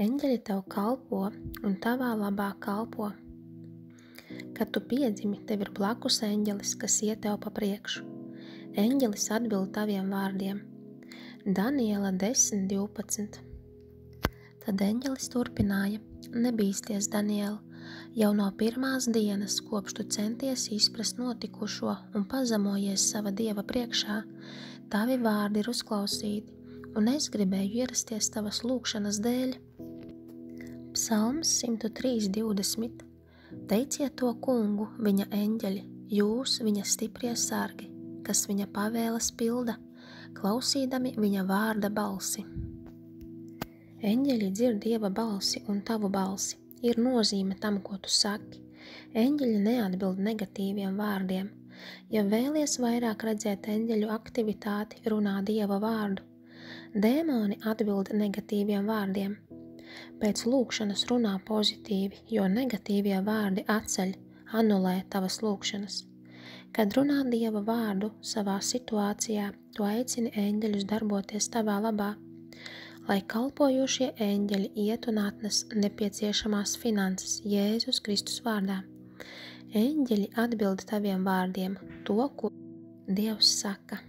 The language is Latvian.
Eņģeļi tev kalpo un tavā labā kalpo. Kad tu piedzimi, tev ir blakus eņģelis, kas iet tev pa priekšu. Eņģelis atbild taviem vārdiem. Daniela 10:12. Tad eņģelis turpināja: Nebīsties, Daniela, jau no pirmās dienas, kopš tu centies izprast notikušo un pazemojies sava Dieva priekšā, tavi vārdi ir uzklausīti, un es gribēju ierasties tavas lūgšanas dēļ. Psalms 103:20. Teiciet to kungu, viņa eņģeļi, jūs, viņa stiprie sargi, kas viņa pavēles pilda, klausīdami viņa vārda balsi. Eņģeļi dzird Dieva balsi un tavu balsi. Ir nozīme tam, ko tu saki. Eņģeļi neatbild negatīviem vārdiem. Ja vēlies vairāk redzēt eņģeļu aktivitāti, runā Dieva vārdu. Dēmoni atbild negatīviem vārdiem. Pēc lūgšanas runā pozitīvi, jo negatīvie vārdi atceļ, anulē tavas lūgšanas. Kad runā Dieva vārdu savā situācijā, tu aicini eņģeļus darboties tavā labā, lai kalpojošie eņģeļi iet un atnes nepieciešamās finanses Jēzus Kristus vārdā. Eņģeļi atbild taviem vārdiem, to, ko Dievs saka.